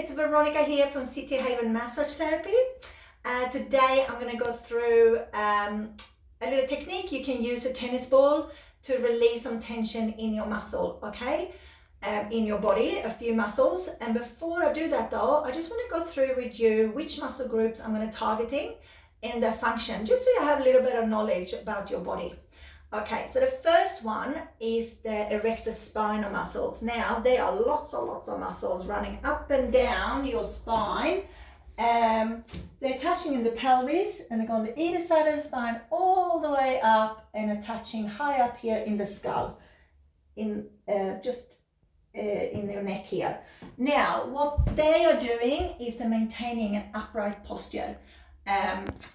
it's Weronika here from City Haven Massage Therapy. Today I'm going to go through a little technique. You can use a tennis ball to release some tension in your muscle, okay? In your body, a few muscles. And before I do that though, I just want to go through with you which muscle groups I'm going to targeting and their function, just so you have a little bit of knowledge about your body. Okay, so the first one is the Errector Spinae muscles. Now, there are lots of muscles running up and down your spine. They're touching in the pelvis and they're going to either side of the spine all the way up and attaching high up here in the skull, in your neck here. Now, what they are doing is they're maintaining an upright posture.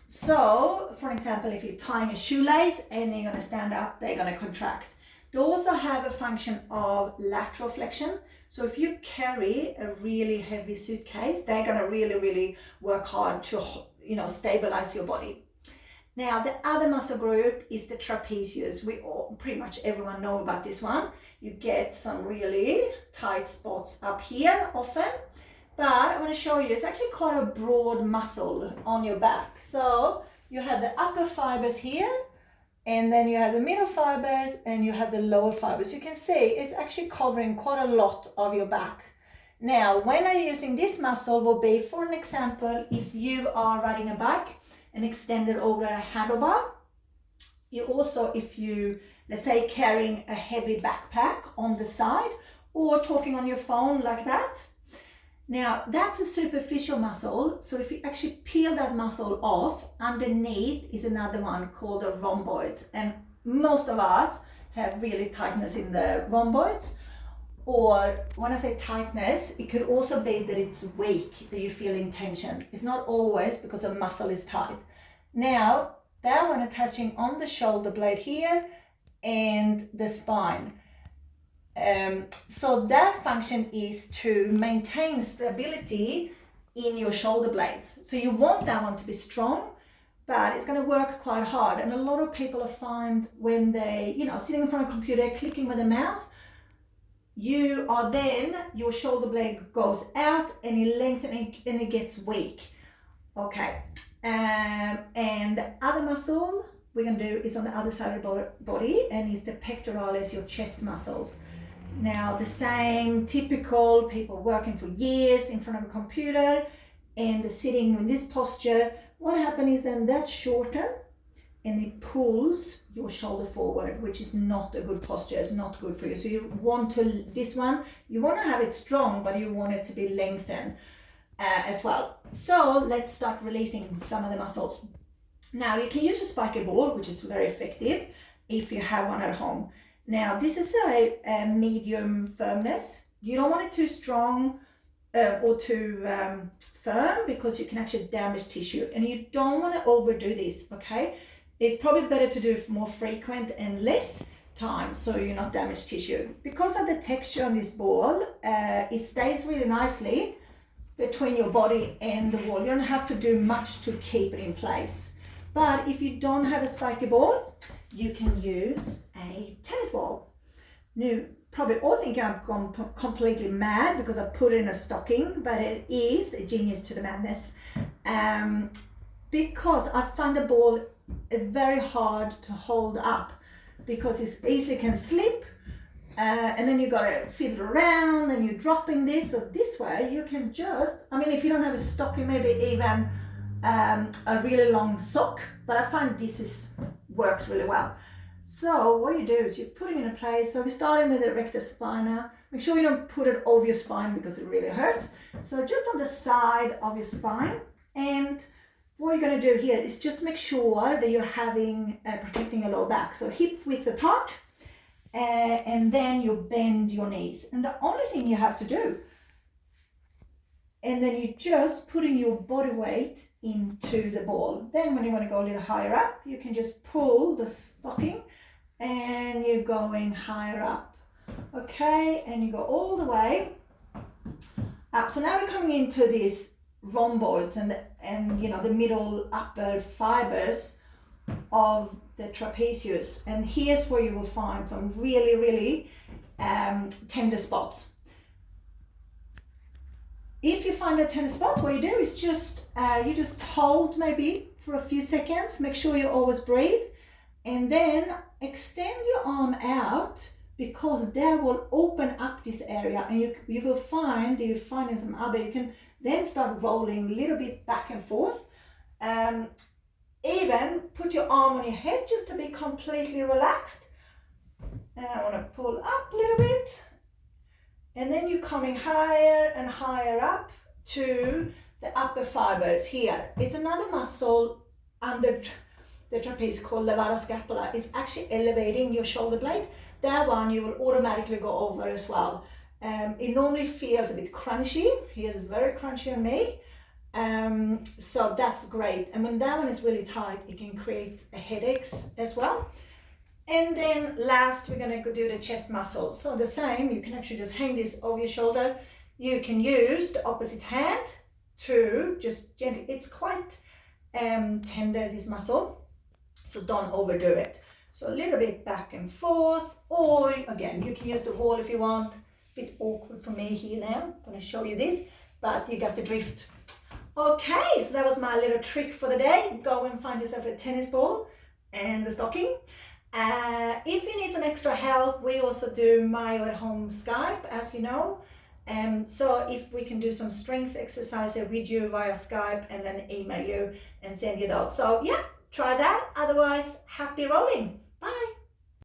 So, for example, if you're tying a shoelace and you're going to stand up, they're going to contract. They also have a function of lateral flexion. So if you carry a really heavy suitcase, they're going to really work hard to, stabilize your body. Now, the other muscle group is the trapezius. Pretty much everyone know about this one. You get some really tight spots up here often. But I want to show you, it's actually quite a broad muscle on your back. So you have the upper fibers here, and then you have the middle fibers, and you have the lower fibers. You can see it's actually covering quite a lot of your back. Now, when I'm using this muscle will be, for an example, if you are riding a bike and extend it over a handlebar. You also, if you, let's say, carrying a heavy backpack on the side or talking on your phone like that. Now, that's a superficial muscle, so if you actually peel that muscle off, underneath is another one called the rhomboids, and most of us have really tightness in the rhomboids. Or when I say tightness, it could also be that it's weak, that you feel in tension. It's not always because a muscle is tight. Now, that one attaching on the shoulder blade here and the spine. So that function is to maintain stability in your shoulder blades. So you want that one to be strong, but it's going to work quite hard. And a lot of people find when they, sitting in front of a computer, clicking with a mouse, your shoulder blade goes out and you lengthen it and it gets weak. Okay. And the other muscle we're going to do is on the other side of the body, and is the pectoralis, your chest muscles. Now, the same typical people working for years in front of a computer and they're sitting in this posture. What happens is then that shorten and it pulls your shoulder forward, which is not a good posture. It's not good for you. So you want to, this one, you want to have it strong, but you want it to be lengthened as well. So let's start releasing some of the muscles. Now, you can use a spiky ball, which is very effective if you have one at home. Now, this is a medium firmness. You don't want it too strong or too firm, because you can actually damage tissue, and you don't want to overdo this, okay? It's probably better to do more frequent and less time, so you're not damage tissue. Because of the texture on this ball, it stays really nicely between your body and the wall. You don't have to do much to keep it in place. But if you don't have a spiky ball, you can use a tennis ball. You probably all think I'm gone completely mad because I put it in a stocking, but it is a genius to the madness. Because I find the ball very hard to hold up, because it easily can slip, and then you gotta fiddle around and you're dropping this. So this way you can just, if you don't have a stocking, maybe even a really long sock, but I find this works really well. So what you do is you put it in a place. So we're starting with the Errector Spinae. Make sure you don't put it over your spine because it really hurts. So just on the side of your spine. And what you're going to do here is just make sure that you're having protecting your lower back. So hip width apart, and then you bend your knees. And the only thing you have to do, and then you just putting your body weight into the ball. Then when you want to go a little higher up, you can just pull the stocking and you're going higher up. Okay, and you go all the way up. So now we're coming into these rhomboids and the middle upper fibers of the trapezius. And here's where you will find some really tender spots. If you find a tennis spot, what you do is just, you just hold maybe for a few seconds, make sure you always breathe, and then extend your arm out, because that will open up this area, and you will find, if you find in some other, you can then start rolling a little bit back and forth. Even put your arm on your head just to be completely relaxed. And I want to pull up a little bit. And then you're coming higher and higher up to the upper fibers here. It's another muscle under the trapeze called levator scapula. It's actually elevating your shoulder blade. That one you will automatically go over as well. It normally feels a bit crunchy. It's very crunchy on me. So that's great. And when that one is really tight, it can create headaches as well. And then last, we're going to do the chest muscles. So the same, you can actually just hang this over your shoulder. You can use the opposite hand to just gently, it's quite tender, this muscle, so don't overdo it. So a little bit back and forth, or again, you can use the wall if you want. A bit awkward for me here now, I'm going to show you this, but you got the drift. Okay, so that was my little trick for the day. Go and find yourself a tennis ball and the stocking. If you need some extra help, we also do Myo at Home Skype, as you know. So if we can do some strength exercises with you via Skype and then email you and send you those. So yeah, try that. Otherwise, happy rolling. Bye.